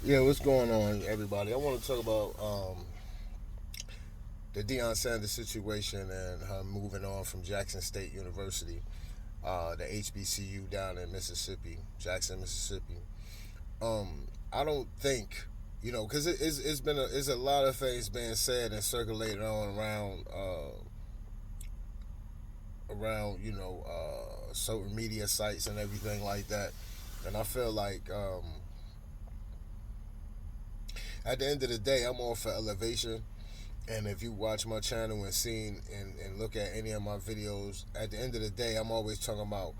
Yeah, what's going on, everybody? I want to talk about the Deion Sanders situation and her moving on from Jackson State University, the HBCU down in Mississippi, Jackson, Mississippi. I don't think, because it's a lot of things being said and circulated on around social media sites and everything like that, and I feel like at the end of the day, I'm all for elevation. And if you watch my channel and look at any of my videos, at the end of the day, I'm always talking about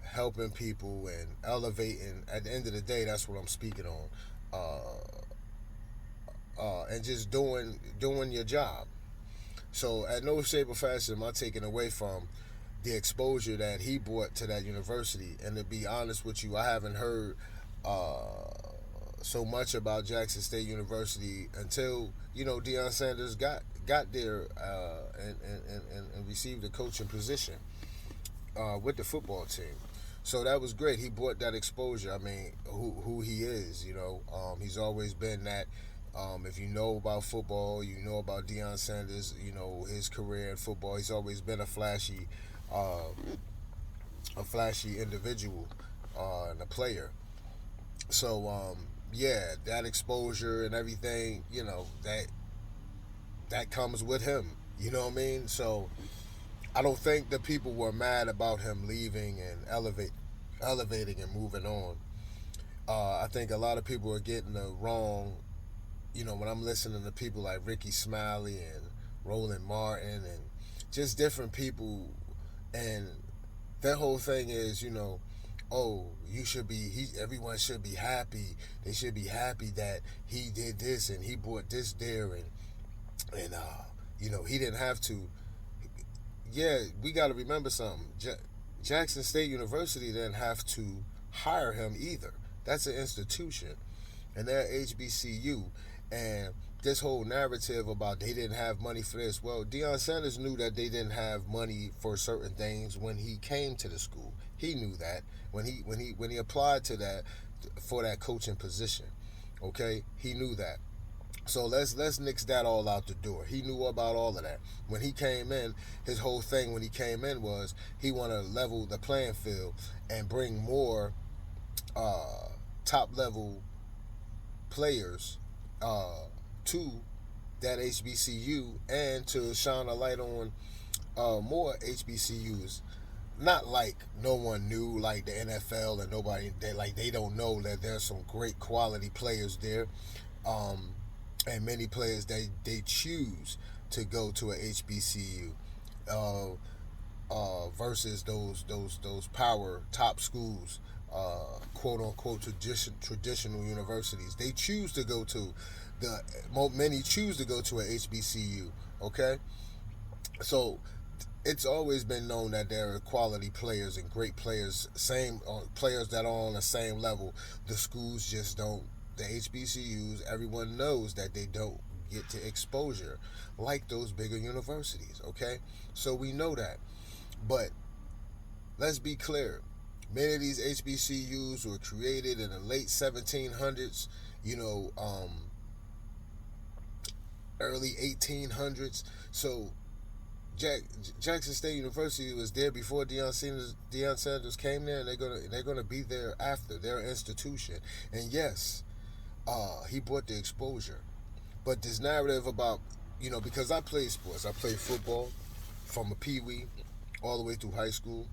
helping people and elevating. At the end of the day, that's what I'm speaking on, and just doing your job. So, at no shape or fashion am I taking away from the exposure that he brought to that university. And to be honest with you, I haven't heard so much about Jackson State University until Deion Sanders got there and received a coaching position with the football team. So that was great. He brought that exposure. I mean, who he is, he's always been that. If you know about football, you know about Deion Sanders. His career in football. He's always been uh, a flashy individual and a player. So yeah, that exposure and everything, that comes with him. You know what I mean? So I don't think the people were mad about him leaving and elevating and moving on. I think a lot of people are getting the wrong. When I'm listening to people like Ricky Smiley and Roland Martin and just different people, and their whole thing is, oh, you should be. Everyone should be happy. They should be happy that he did this and he brought this there, and he didn't have to. Yeah, we got to remember something. Jackson State University didn't have to hire him either. That's an institution, and they're HBCU, and this whole narrative about they didn't have money for this. Well, Deion Sanders knew that they didn't have money for certain things when he came to the school. He knew that when he applied to that for that coaching position. Okay, he knew that. So let's nix that all out the door. He knew about all of that. When he came in, his whole thing when he came in was he wanted to level the playing field and bring more uh, top level players to that HBCU and to shine a light on more HBCUs. Not like no one knew like the NFL and they don't know that there's some great quality players there. Um, and many players they choose to go to a HBCU versus those power top schools, quote unquote traditional universities. They choose to go to the many choose to go to a HBCU. Okay, so it's always been known that there are quality players and great players, same players that are on the same level. The schools just don't. The HBCUs, everyone knows that they don't get to exposure like those bigger universities. Okay, so we know that, but let's be clear. Many of these HBCUs were created in the late 1700s. You know, early 1800s. So Jack, Jackson State University was there before Deion Sanders came there, and they're gonna be there after. Their institution, and yes, he brought the exposure. But this narrative about because I played sports, I played football from a peewee all the way through high school.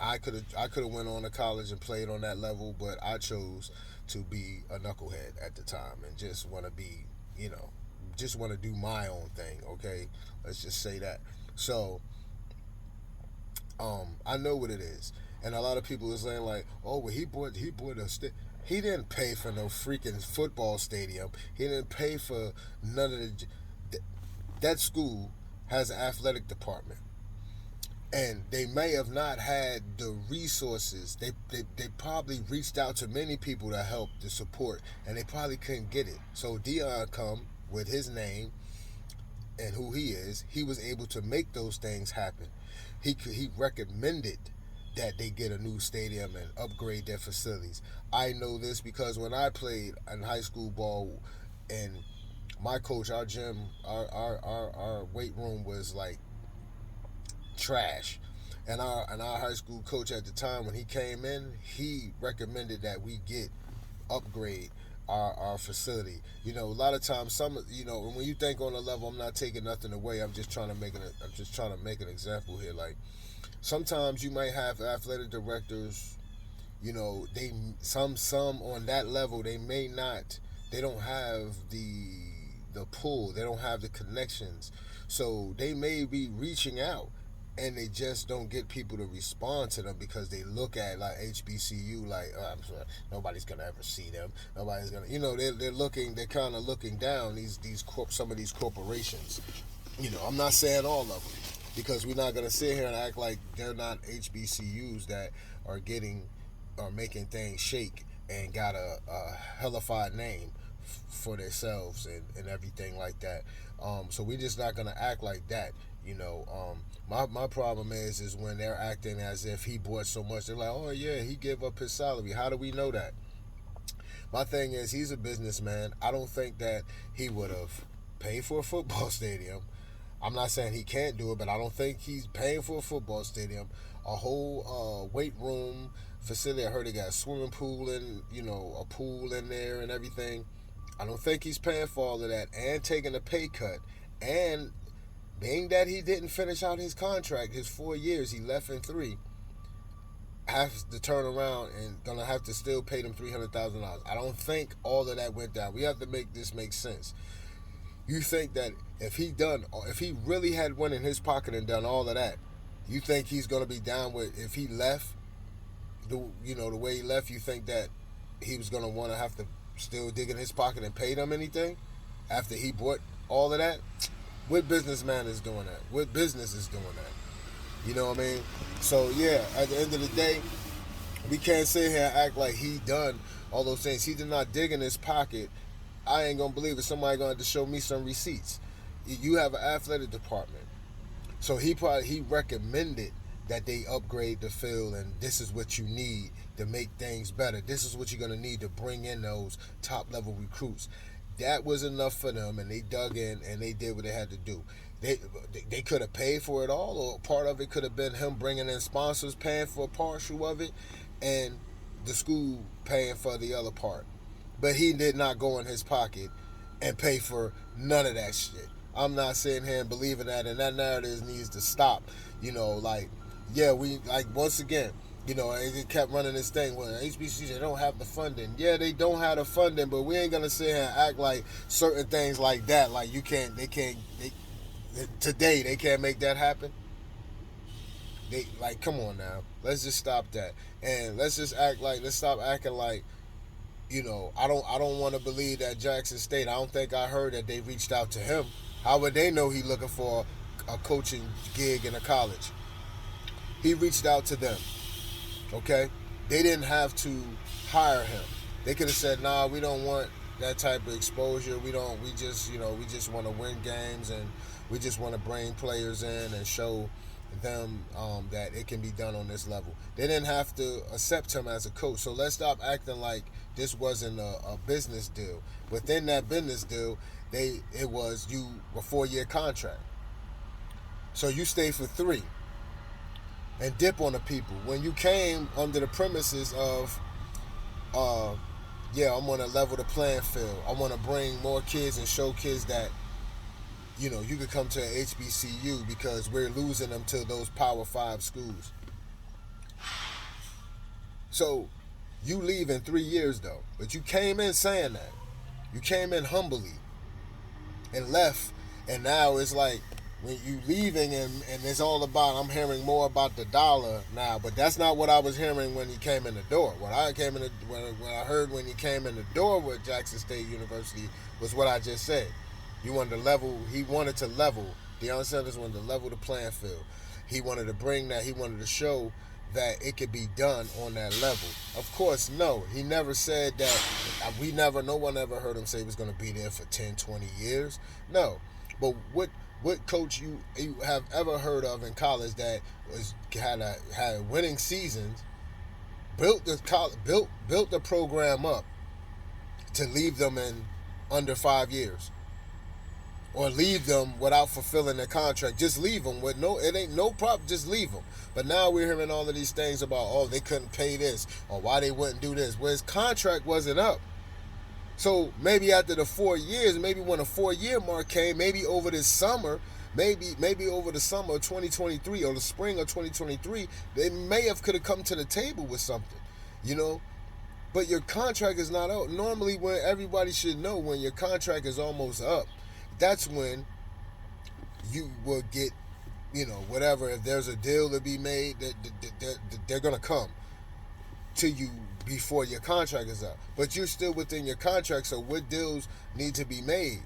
I could have went on to college and played on that level, but I chose to be a knucklehead at the time and just want to be, you know, just want to do my own thing. Okay, let's just say that. So I know what it is, and a lot of people are saying like, oh, well, he bought a he didn't pay for no freaking football stadium. He didn't pay for none of that school has an athletic department, and they may have not had the resources. They probably reached out to many people to help to support, and they probably couldn't get it. So Dion come with his name and who he is. He was able to make those things happen. He recommended that they get a new stadium and upgrade their facilities. I know this because when I played in high school ball, and my coach, our gym, our weight room was like trash. And our high school coach at the time, when he came in, he recommended that we get upgrade our facility. A lot of times, when you think on a level, I'm not taking nothing away. I'm just trying to make an example here. Like, sometimes you might have athletic directors. They some on that level, they don't have the pull. They don't have the connections. So they may be reaching out, and they just don't get people to respond to them because they look at like HBCU like, oh, I'm sorry, nobody's gonna ever see them. Nobody's gonna, they're kind of looking down some of these corporations. I'm not saying all of them, because we're not gonna sit here and act like they're not HBCUs that are making things shake and got a hellified name for themselves and everything like that. So we're just not gonna act like that. My problem is when they're acting as if he bought so much. They're like, oh yeah, he gave up his salary. How do we know that? My thing is, he's a businessman. I don't think that he would have paid for a football stadium. I'm not saying he can't do it, but I don't think he's paying for a football stadium, a whole weight room facility. I heard they got a swimming pool and a pool in there and everything. I don't think he's paying for all of that and taking a pay cut. And being that he didn't finish out his contract, his 4 years, he left in 3, has to turn around and gonna have to still pay them $300,000. I don't think all of that went down. We have to make this make sense. You think that if he really had went in his pocket and done all of that, you think he's gonna be down with if he left the way he left? You think that he was gonna want to have to still dig in his pocket and pay them anything after he bought all of that? What businessman is doing that? What business is doing that? You know what I mean? So yeah, at the end of the day, we can't sit here and act like he done all those things. He did not dig in his pocket. I ain't gonna believe it. Somebody gonna have to show me some receipts. You have an athletic department, so he recommended that they upgrade the field, and this is what you need to make things better. This is what you're gonna need to bring in those top level recruits. That was enough for them, and they dug in and they did what they had to do. They could have paid for it all, or part of it could have been him bringing in sponsors, paying for a partial of it, and the school paying for the other part. But he did not go in his pocket and pay for none of that shit. I'm not sitting here and believing that, and that narrative needs to stop. Once again, it kept running this thing. Well, HBCUs, they don't have the funding. Yeah, they don't have the funding, but we ain't gonna sit here and act like certain things like that. Like today they can't make that happen. Come on now. Let's just stop that, and let's stop acting like, I don't want to believe that Jackson State. I don't think I heard that they reached out to him. How would they know he's looking for a coaching gig in a college? He reached out to them. Okay, they didn't have to hire him. They could have said, "Nah, we don't want that type of exposure. We just want to win games, and we just want to bring players in and show them that it can be done on this level." They didn't have to accept him as a coach. So let's stop acting like this wasn't a business deal. Within that business deal, it was a 4-year contract. So you stay for 3. And dip on the people. When you came under the premises of, I'm going to level the playing field. I want to bring more kids and show kids that, you could come to an HBCU because we're losing them to those Power 5 schools. So you leave in 3 years, though. But you came in saying that. You came in humbly and left. And now it's like, when you leaving and it's all about, I'm hearing more about the dollar now, but that's not what I was hearing when he came in the door. What I heard when he came in the door with Jackson State University was what I just said. He wanted to level. Deion Sanders wanted to level the playing field. He wanted to bring that. He wanted to show that it could be done on that level. Of course, no. He never said that. No one ever heard him say he was going to be there for 10, 20 years. No. But what coach you have ever heard of in college that had winning seasons, built the program up to leave them in under 5 years, or leave them without fulfilling their contract? Just leave them with no. It ain't no problem. Just leave them. But now we're hearing all of these things about, oh, they couldn't pay this, or why they wouldn't do this. Well, his contract wasn't up. So maybe after the 4 years, maybe when the 4 year mark came, maybe over this summer, maybe over the summer of 2023 or the spring of 2023, they could have come to the table with something, you know. But your contract is not out. Normally, when everybody should know, when your contract is almost up, that's when you will get, whatever. If there's a deal to be made, they're gonna come to you before your contract is up. But you're still within your contract, so what deals need to be made?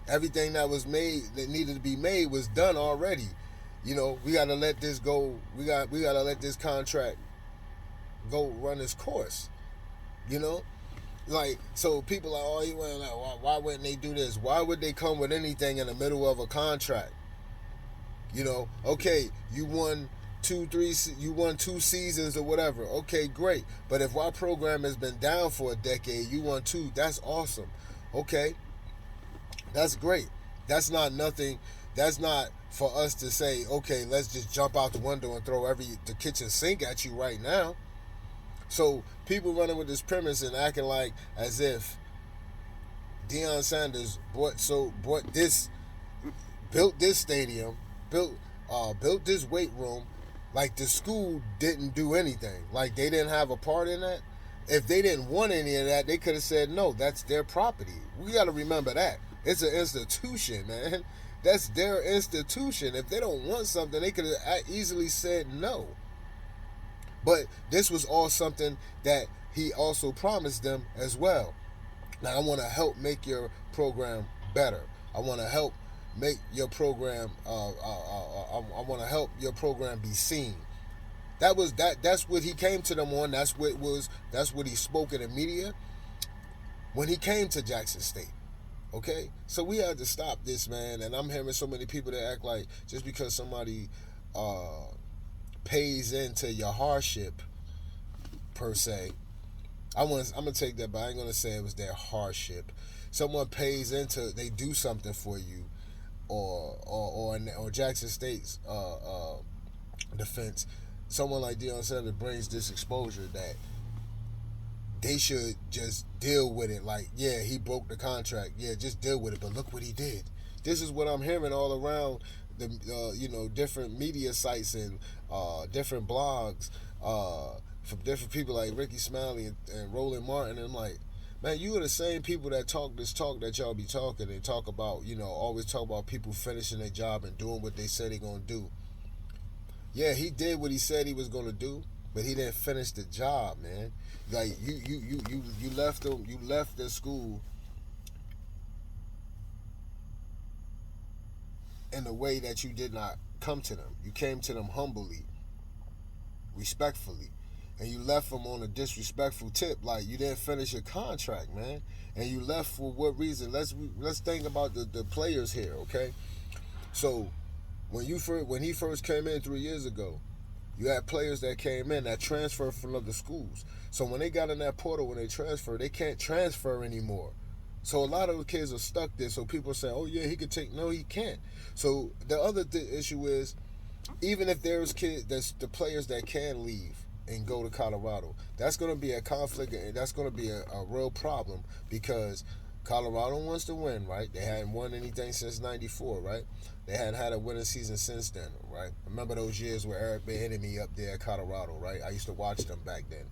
Everything that was made, that needed to be made, was done already. We gotta let this go. We gotta let this contract go run its course. So people are, why wouldn't they do this? Why would they come with anything in the middle of a contract? Okay, you won you won 2 seasons or whatever. Okay, great. But if our program has been down for a decade, you won 2. That's awesome. Okay, that's great. That's not nothing. That's not for us to say, okay, let's just jump out the window and throw the kitchen sink at you right now. So people running with this premise and acting like as if Deion Sanders built this stadium, built this weight room, like the school didn't do anything, like they didn't have a part in that. If they didn't want any of that, they could have said no. That's their property. We got to remember that it's an institution, man. That's their institution. If they don't want something, they could have easily said no. But this was all something that he also promised them as well. Now, I want to help make your program better. I want to help make your program. I want to help your program be seen. That's what he came to them on. That's what he spoke in the media when he came to Jackson State. Okay, so we had to stop this, man. And I'm hearing so many people that act like just because somebody pays into your hardship, per se. I'm gonna take that, but I ain't gonna say it was their hardship. Someone pays into, they do something for you, or Jackson State's defense. Someone like Deion Sanders brings this exposure that they should just deal with it. Like, yeah, he broke the contract. Yeah, just deal with it. But look what he did. This is what I'm hearing all around the different media sites and different blogs from different people like Ricky Smiley and Roland Martin. And I'm like, man, you are the same people that talk this talk that y'all be talking and talk about, always talk about people finishing their job and doing what they said they're gonna do. Yeah, he did what he said he was gonna do, but he didn't finish the job, man. Like you left them, you left the school in a way that you did not come to them. You came to them humbly, respectfully, and you left them on a disrespectful tip. Like, you didn't finish your contract, man, and you left for what reason? Let's think about the players here, okay? So when he first came in 3 years ago, you had players that came in that transferred from other schools. So when they got in that portal, when they transferred, they can't transfer anymore. So a lot of the kids are stuck there. So people say, oh, yeah, he could take. No, he can't. So the other issue is, even if there's the players that can leave and go to Colorado, that's going to be a conflict, and that's going to be a real problem, because Colorado wants to win, right? They hadn't won anything since '94, right? They hadn't had a winning season since then, right? Remember those years where Eric Bieniemy up there at Colorado, right? I used to watch them back then.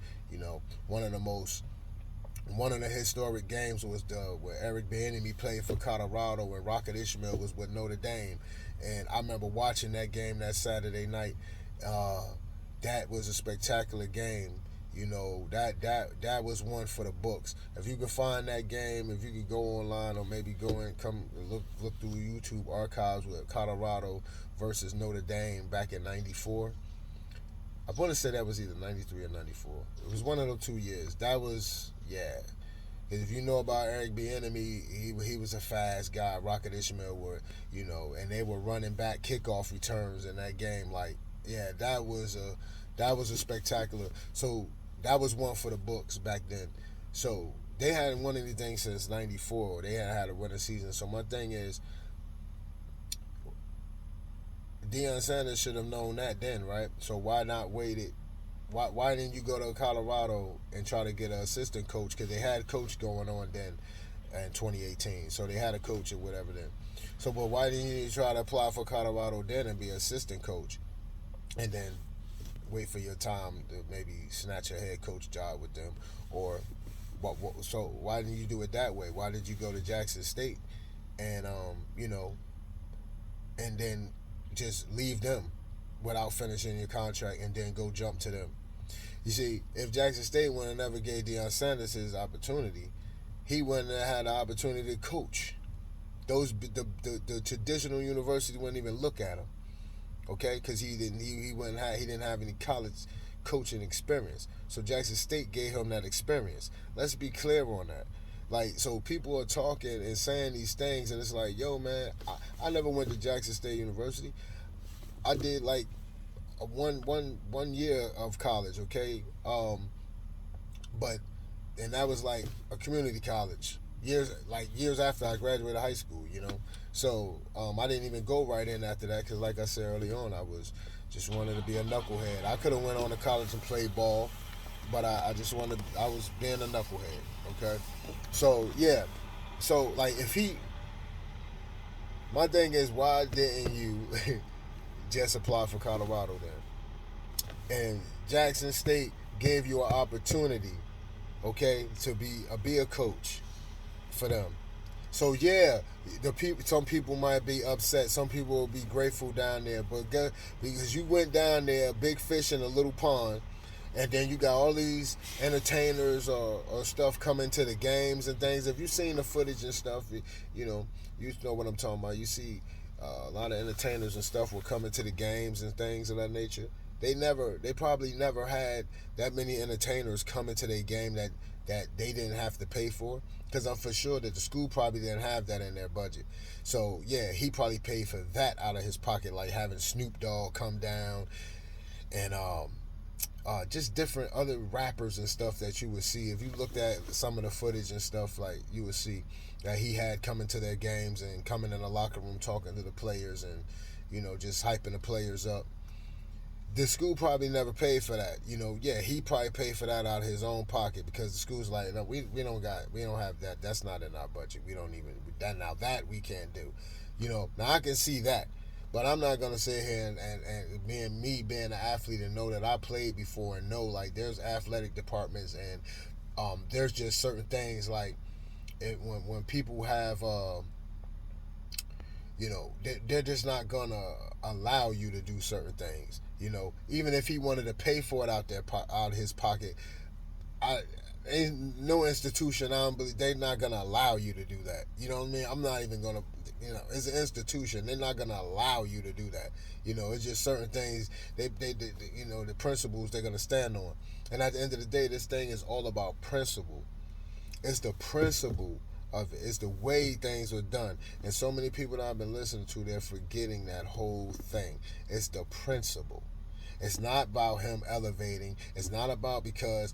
One of the historic games was where Eric Bieniemy played for Colorado and Rocket Ismail was with Notre Dame. And I remember watching that game that Saturday night. That was a spectacular game. That was one for the books. If you can find that game, if you could go online or maybe go and come look through YouTube archives with Colorado versus Notre Dame back in '94. I want to say that was either '93 or '94. It was one of those 2 years. That was, yeah. If you know about Eric Bieniemy, he was a fast guy. Rocket Ishmael were, and they were running back kickoff returns in that game. Like, yeah, that was a spectacular. So that was one for the books back then. So they hadn't won anything since '94. They hadn't had a winning season. So my thing is, Deion Sanders should have known that then, right? So why not wait it? Why didn't you go to Colorado and try to get an assistant coach? Because they had coach going on then in 2018. So they had a coach or whatever then. So, but why didn't you try to apply for Colorado then and be assistant coach, and then wait for your time to maybe snatch a head coach job with them, or so why didn't you do it that way? Why did you go to Jackson State and and then just leave them without finishing your contract and then go jump to them? You see, if Jackson State would have never gave Deion Sanders his opportunity, he wouldn't have had the opportunity to coach. The traditional university wouldn't even look at him, okay? Because he didn't have any college coaching experience. So Jackson State gave him that experience. Let's be clear on that. Like, so people are talking and saying these things, and it's like, yo, man, I never went to Jackson State University. I did like one year of college, okay, but and that was like a community college years after I graduated high school, So I didn't even go right in after that because, like I said early on, I was just wanted to be a knucklehead. I could have went on to college and played ball, but I was being a knucklehead. Okay, so yeah, so like my thing is, why didn't you just apply for Colorado then? And Jackson State gave you an opportunity, okay, to be a coach for them. So yeah, some people might be upset. Some people will be grateful down there, but because you went down there, big fish in a little pond, and then you got all these entertainers or stuff coming to the games and things. If you've seen the footage and stuff, you know what I'm talking about. You see a lot of entertainers and stuff were coming to the games and things of that nature. They probably never had that many entertainers coming to their game that they didn't have to pay for. Because I'm for sure that the school probably didn't have that in their budget. So yeah, he probably paid for that out of his pocket, like having Snoop Dogg come down and just different other rappers and stuff that you would see. If you looked at some of the footage and stuff, like, you would see that he had coming to their games and coming in the locker room talking to the players and, just hyping the players up. The school probably never paid for that. Yeah, he probably paid for that out of his own pocket because the school's like, no, we don't have that. That's not in our budget. We don't even that we can't do. Now I can see that. But I'm not gonna sit here and being an athlete and know that I played before and know, like, there's athletic departments and there's just certain things like when people have they're just not gonna allow you to do certain things. Even if he wanted to pay for it out of his pocket, ain't no institution. I don't believe they're not gonna allow you to do that. You know what I mean? I'm not even gonna. It's an institution. They're not gonna allow you to do that. It's just certain things. They the principles they're gonna stand on. And at the end of the day, this thing is all about principle. It's the principle of it. It's the way things are done. And so many people that I've been listening to, they're forgetting that whole thing. It's the principle. It's not about him elevating. It's not about because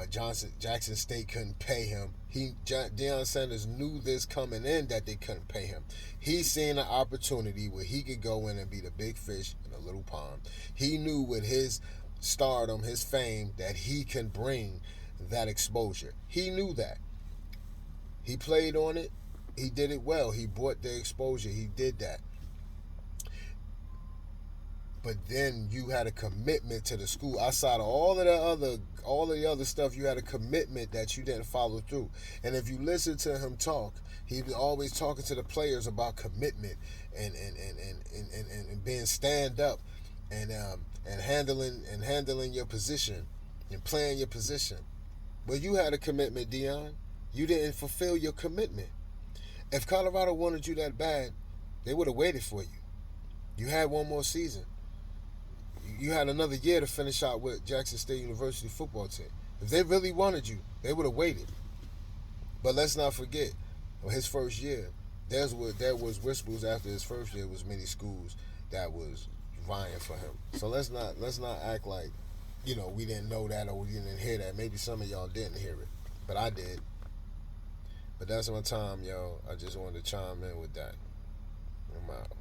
Jackson State couldn't pay him. Deion Sanders knew this coming in that they couldn't pay him. He's seen an opportunity where he could go in and be the big fish in a little pond. He knew with his stardom, his fame, that he can bring that exposure. He knew that. He played on it. He did it well. He brought the exposure. He did that. But then you had a commitment to the school. Outside of all of the other stuff, you had a commitment that you didn't follow through. And if you listen to him talk, he was always talking to the players about commitment and being stand up and handling your position and playing your position. But you had a commitment, Deion. You didn't fulfill your commitment. If Colorado wanted you that bad, they would have waited for you. You had one more season. You had another year to finish out with Jackson State University football team. If they really wanted you, they would have waited. But let's not forget, his first year, there was whispers after his first year was many schools that was vying for him. So let's not act like, we didn't know that or we didn't hear that. Maybe some of y'all didn't hear it, but I did. But that's my time, yo. I just wanted to chime in with that. I'm out.